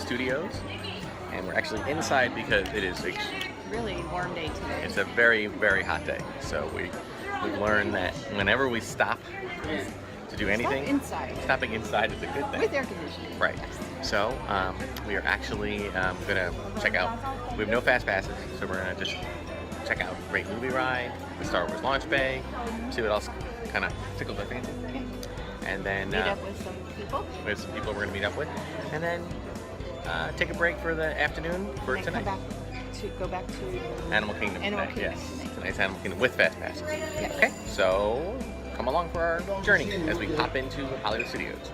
Studios, and we're actually inside because it is a Really warm day today. it's a very, very hot day. So we've learned that whenever we stop to do anything, stopping inside is a good thing. With air conditioning. Right. So we are actually gonna check out. We have no fast passes, so we're gonna just check out Great Movie Ride, the Star Wars Launch Bay, see what else kind of tickles our fancy, and then Meet up with some people. we have some people we're gonna meet up with, and then take a break for the afternoon for And tonight. Go back to Animal Kingdom Animal tonight. Kingdom Yes, tonight. tonight's Animal Kingdom with fast passes. Yes. Okay, so come along for our journey as we pop into Hollywood Studios.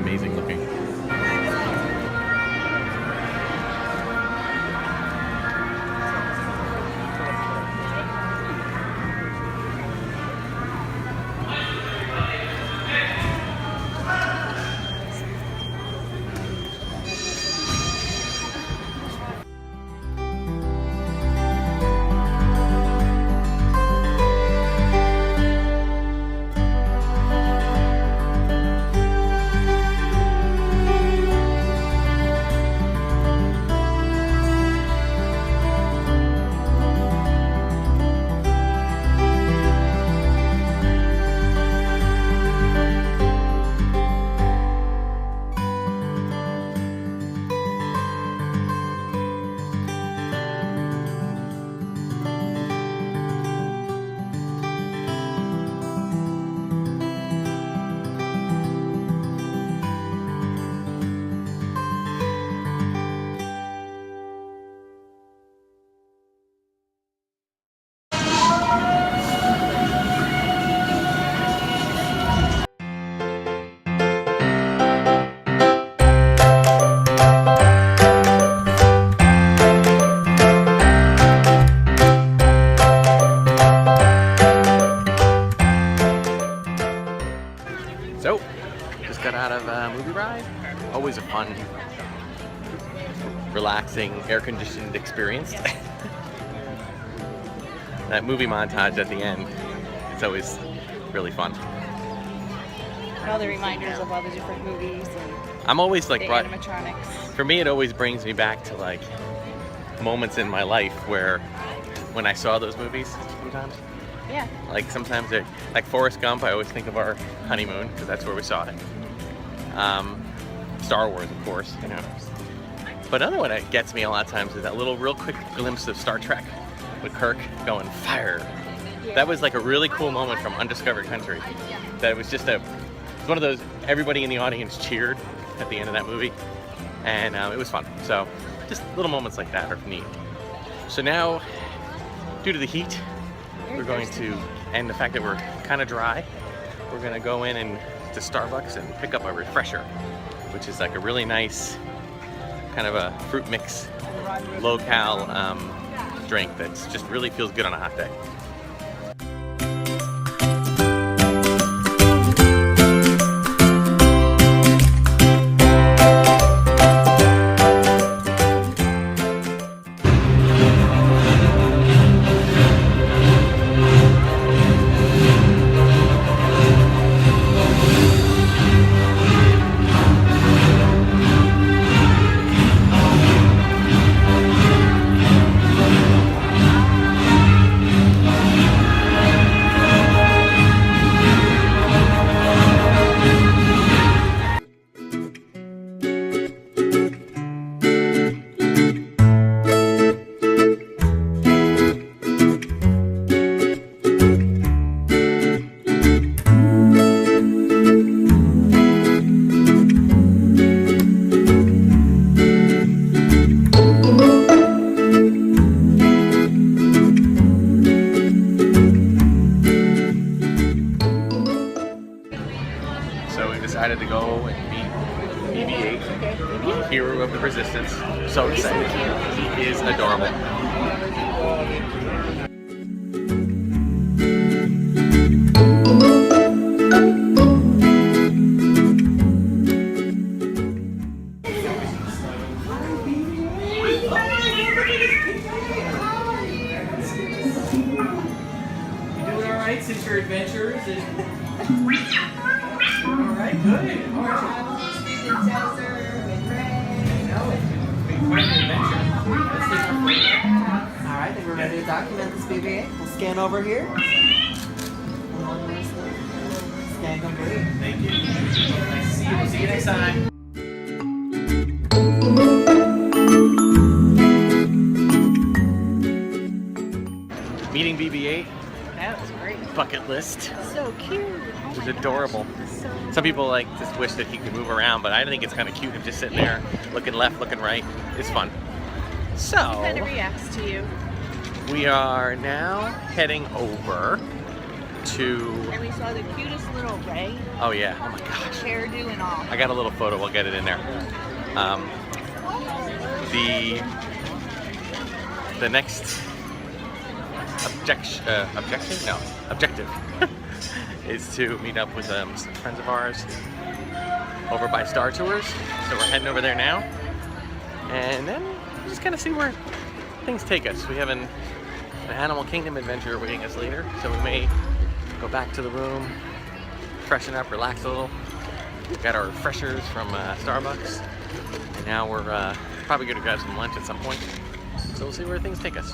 Amazing looking. So, just got out of a movie ride. Always a fun, relaxing, air-conditioned experience. That movie montage at the end, it's always really fun. All the reminders of all the different movies and I'm always like the brought, animatronics. for me it always brings me back to like moments in my life where when I saw those movies sometimes. Yeah. Like sometimes they're like Forrest Gump, I always think of our honeymoon because that's where we saw it. Star Wars, of course, you know. But another one that gets me a lot of times is that little real quick glimpse of Star Trek with Kirk going fire. Yeah. That was like a really cool moment from Undiscovered Country. That it was just it was one of those, everybody in the audience cheered at the end of that movie, and it was fun. So just little moments like that are neat. So now, due to the heat, we're going to, and the fact that we're kind of dry, we're gonna go in and to Starbucks and pick up a refresher, which is like a really nice kind of a fruit mix, low-cal drink that just really feels good on a hot day. Decided to go and meet BB-8, hero of the resistance. So excited. He is adorable. You doing all right since your adventures? Alright, good. Alright. Quite an adventure. Alright, I think we're ready to document this BB-8. We'll scan over here. Scan complete. Thank you. Nice to see you. We'll see you next time. Meeting BB-8, That was great. bucket list. So cute. It was adorable. Some people like just wish that he could move around, but I think it's kind of cute him just sitting there, looking left, looking right. It's fun. So He kind of reacts to you. we are now heading over to. And we saw the cutest little Ray, Oh yeah! Oh my gosh! hairdo and all. I got a little photo. We'll get it in there. The next objective is to meet up with some friends of ours over by Star Tours. So we're heading over there now, and then we'll just kind of see where things take us. We have an Animal Kingdom adventure waiting us later, so we may go back to the room, freshen up, relax a little. We've got our refreshers from Starbucks, and now we're probably going to grab some lunch at some point. So we'll see where things take us.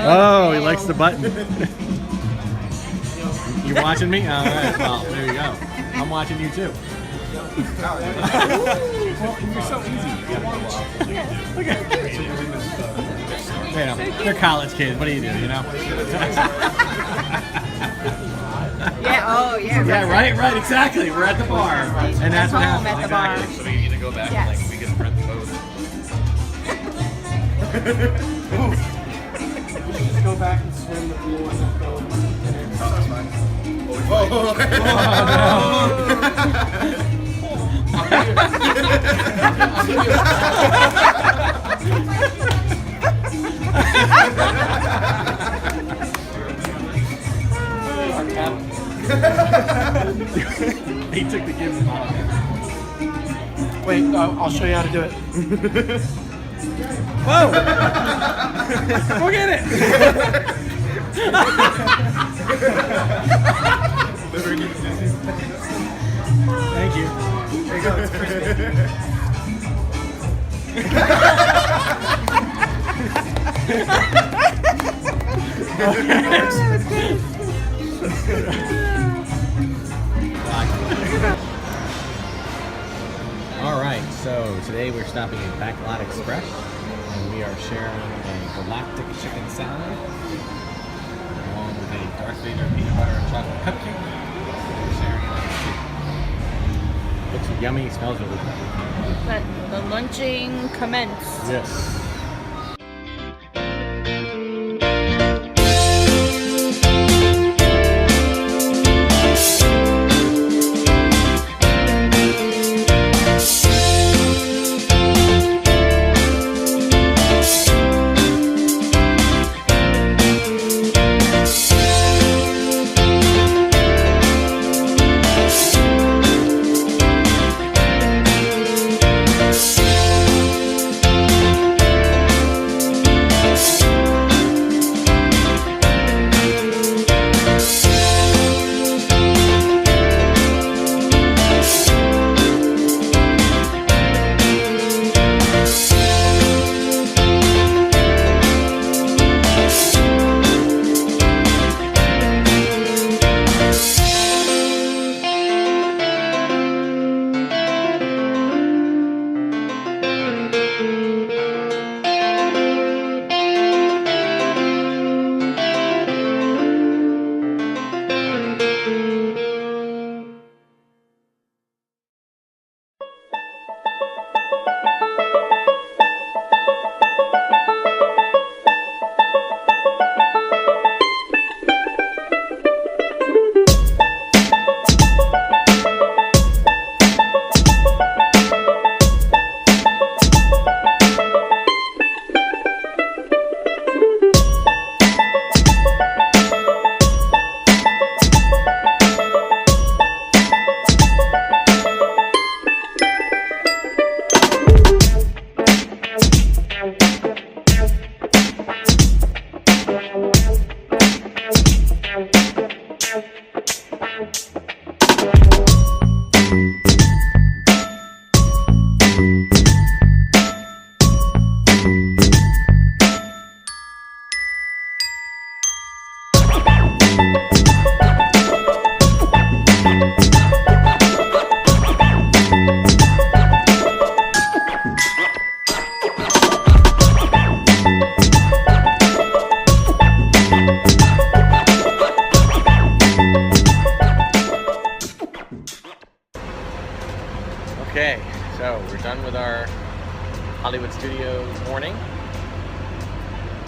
Oh, he likes the button. You watching me? All right. Well, there you go. I'm watching you too. Well, you're so easy. Look at you know, they're college kids. What do you do? You know? Yeah. Oh, yeah. Yeah. Right. Exactly. We're at the bar, and that's what home happens. at the bar. Exactly. So we either go back Yes. and like we can rent the boat. Just go back and swim the pool and then go. That's fine. He took the gift model. Wait, I'll show you how to do it. Whoa! Go get it! Thank you. There you go. It's crispy. All right, so today we're stopping at Backlot Express, and we are sharing a galactic chicken salad along with a Darth Vader peanut butter and chocolate cupcake. We're sharing it. Looks yummy, smells really good. Let the lunching commence. Yes. Okay, so we're done with our Hollywood Studios morning.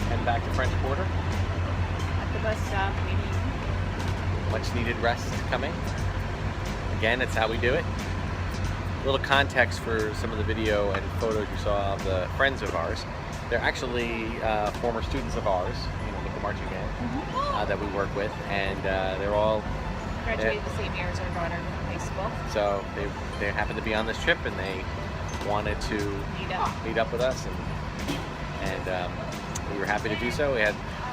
Heading back to French Quarter. At the bus stop, waiting. Much needed rest coming. Again, it's how we do it. A little context for some of the video and photos you saw of the friends of ours. They're actually former students of ours, you know, with the marching band that we work with, and they're all Graduated the same year as our daughter from high school. so they happened to be on this trip, and they wanted to meet up with us, and we were happy to do so. We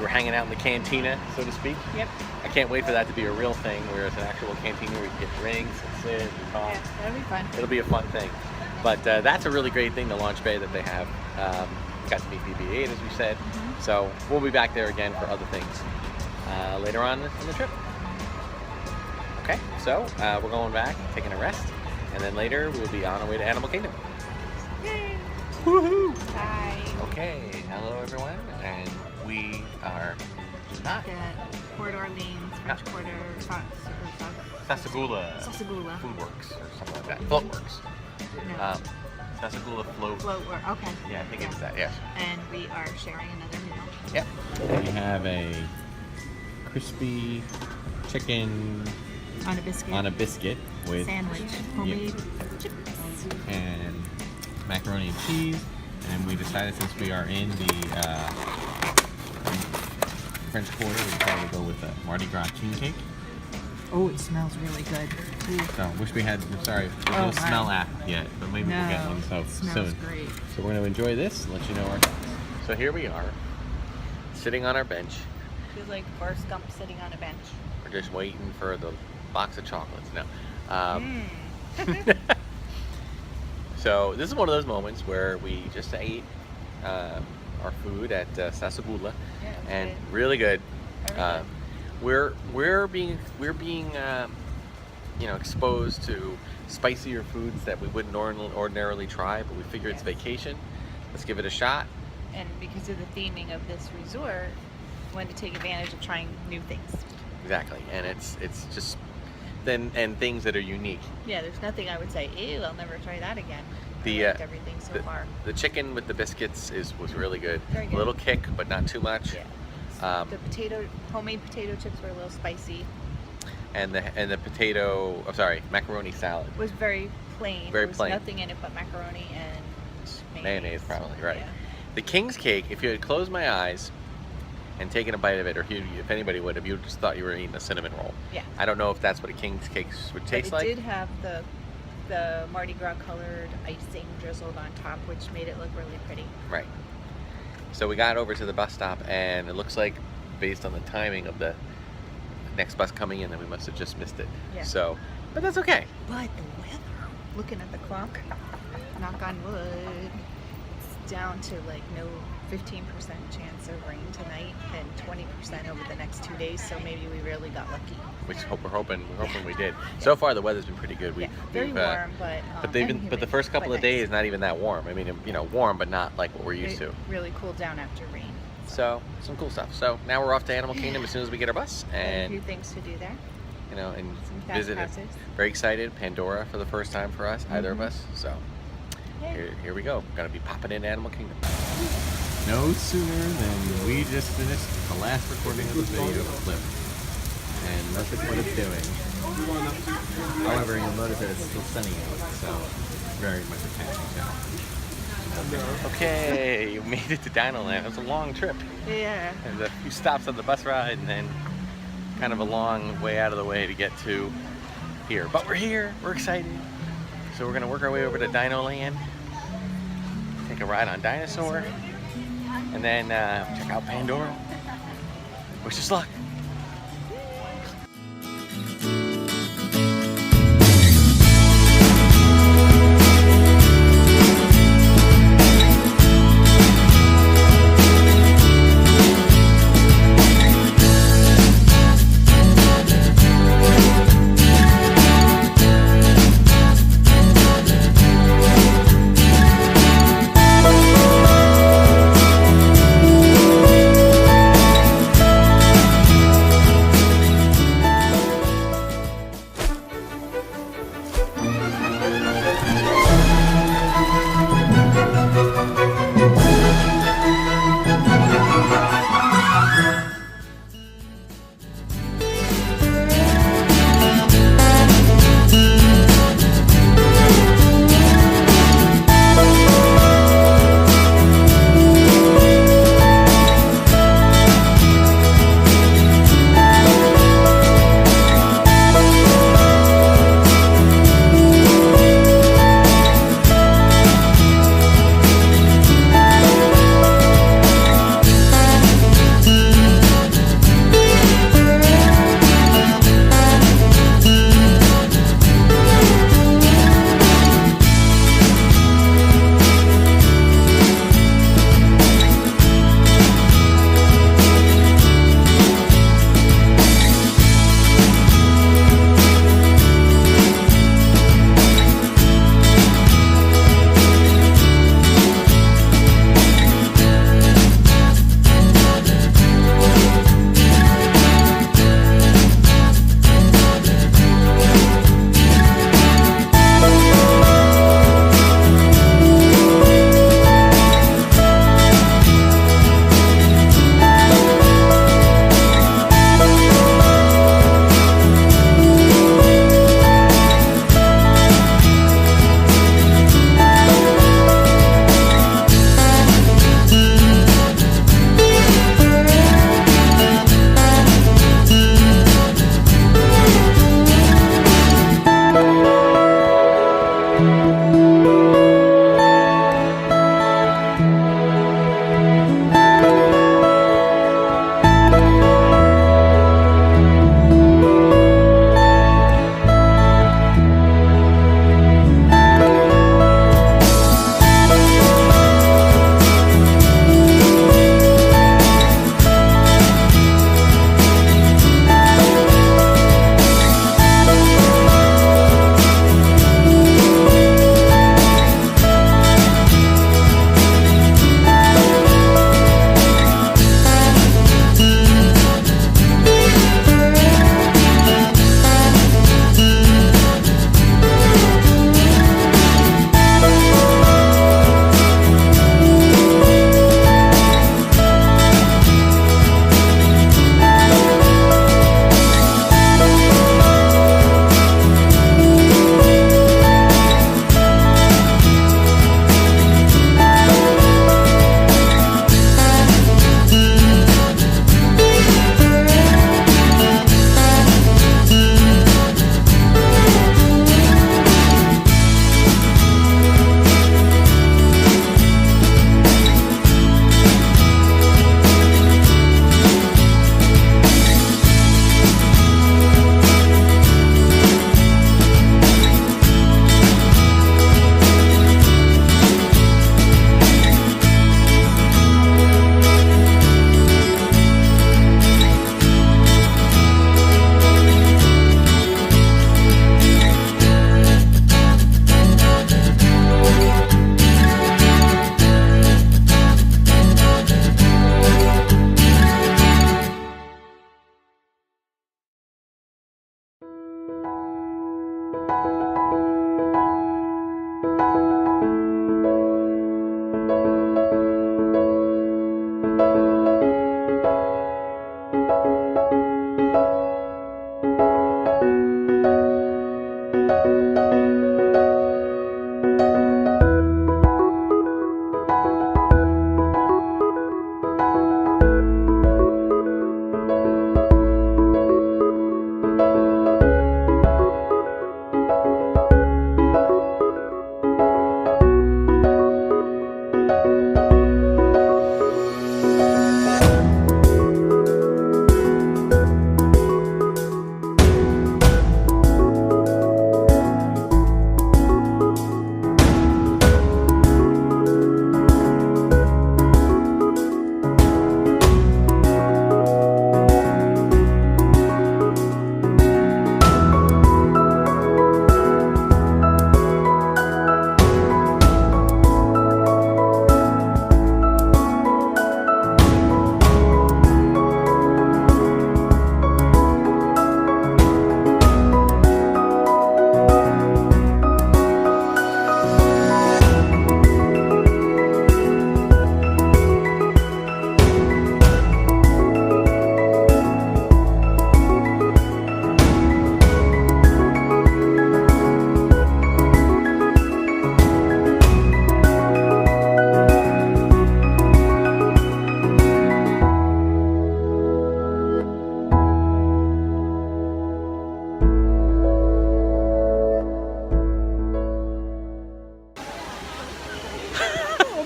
were hanging out in the cantina, so to speak. Yep. I can't wait for that to be a real thing, where it's an actual cantina where you can get drinks and sit and talk. Yeah, that'll be fun. It'll be a fun thing. But that's a really great thing, the launch bay that they have. got to meet BB-8 as we said. So we'll be back there again for other things later on in the trip. Okay, so we're going back, taking a rest, and then later we'll be on our way to Animal Kingdom. Yay! Woohoo! Bye. Okay, hello everyone, and we are not The Port Orleans, French Quarter, Sasagula Sasagula. Food Works or something like that. Float Works. No. Sasagula Float. Float work. Okay. Yeah, I think it's that. Yes. And we are sharing another meal. Yep. We have a crispy chicken On a biscuit. on a biscuit with Sandwich. Homemade chips. and macaroni and cheese. And we decided since we are in the French Quarter, we decided to go with a Mardi Gras king cake. Oh, it smells really good. Ooh. So wish we had. Sorry, there's Oh, no smell my. app yet, but maybe we'll get one so it smells soon. great. So we're gonna enjoy this and let you know our thoughts. So here we are, sitting on our bench. Feels like Forrest Gump sitting on a bench. We're just waiting for the box of chocolates now. So this is one of those moments where we just ate our food at Sasagula, Yeah, and good. really good. Very good. We're being exposed to spicier foods that we wouldn't ordinarily try, but we figure it's Yes. vacation. Let's give it a shot. And because of the theming of this resort, we wanted to take advantage of trying new things. Exactly, and it's just and things that are unique. Yeah, there's nothing I would say, ew, I'll never try that again. The I liked everything so far. the chicken with the biscuits was really good. Very good. A little kick, but not too much. Yeah. Um, Homemade potato chips were a little spicy. and the potato, macaroni salad. It was very plain. Very there was plain. nothing in it but macaroni and Mayonnaise, probably, right. Yeah. The king's cake, if you had closed my eyes and taken a bite of it, or if anybody would have, you just thought you were eating a cinnamon roll. Yeah. I don't know if that's what a king's cake would taste But like. it did have the Mardi Gras colored icing drizzled on top, which made it look really pretty. Right. So we got over to the bus stop, and it looks like, based on the timing of the next bus coming in, that we must have just missed it. Yeah. So, but that's okay. But the weather, looking at the clock, knock on wood, it's down to like no 15% chance of rain tonight and 20% over the next 2 days. So maybe we really got lucky. Which we're hoping we did. So far, the weather's been pretty good. Yeah, very warm, but But and the humid, first couple but of nice. days, not even that warm. I mean, warm, but not like what we're used It to. really cooled down after rain. So some cool stuff. So now we're off to Animal Kingdom as soon as we get our bus, A and few things to do there. and Some fast visit it. passes. Very excited. Pandora for the first time for us, either of us. So Yay. here we go. Gonna be popping into Animal Kingdom. No sooner than we just finished the last recording of the video clip, and look at what it's doing. However, you'll notice that it's still sunny out, so very much a catching show. Okay, you made it to Dino Land. It was a long trip. Yeah. There's a few stops on the bus ride, and then kind of a long way out of the way to get to here. But we're here. We're excited. So we're gonna work our way over to Dino Land, take a ride on Dinosaur, and then check out Pandora. Wish us luck.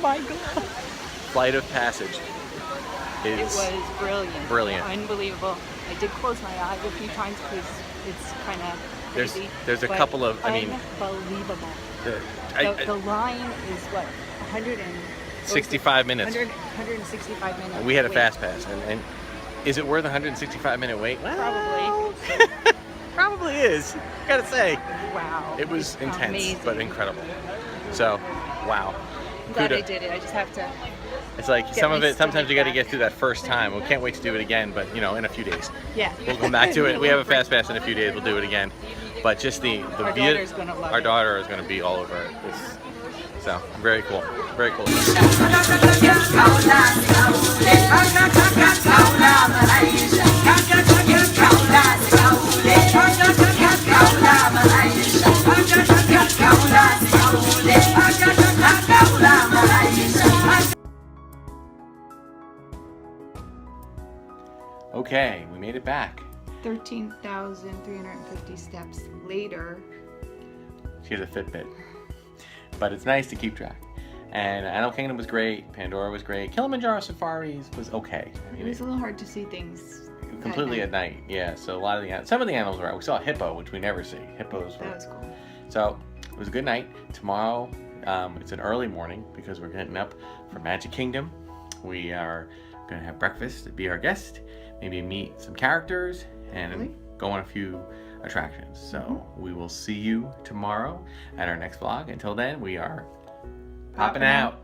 my god. Flight of Passage It is was brilliant. brilliant. Unbelievable. I did close my eyes a few times because it's kind of crazy. There's a but couple of, I mean, unbelievable. the, The line is what, 65 minutes. 165 minutes. We had a wait. fast pass, and is it worth a 165-minute wait? Well, Probably. probably is. Gotta say, Wow. it was It's intense amazing. but incredible. So, wow. I'm glad I Kudos. did it. I just have to. It's like Get some of my it. Sometimes you got to stomach get back. through that first time. We can't wait to do it again, but you know, in a few days. Yeah. We'll come back to it. We have a fast pass in a few days. We'll do it again. But just the Our view. daughter's gonna love Our it. daughter is going to be all over it. So very cool. Very cool. Okay, we made it back. 13,350 steps later. She has a Fitbit. But it's nice to keep track. And Animal Kingdom was great. Pandora was great. Kilimanjaro Safaris was okay. I It mean, was a little hard to see things. completely at night. Yeah. So a lot of some of the animals were out. We saw a hippo, which we never see. Hippos That were. was cool. So it was a good night. Tomorrow, it's an early morning because we're getting up for Magic Kingdom. We are gonna have breakfast, be our guest, maybe meet some characters, and Really? go on a few attractions. So we will see you tomorrow at our next vlog. Until then, we are popping out.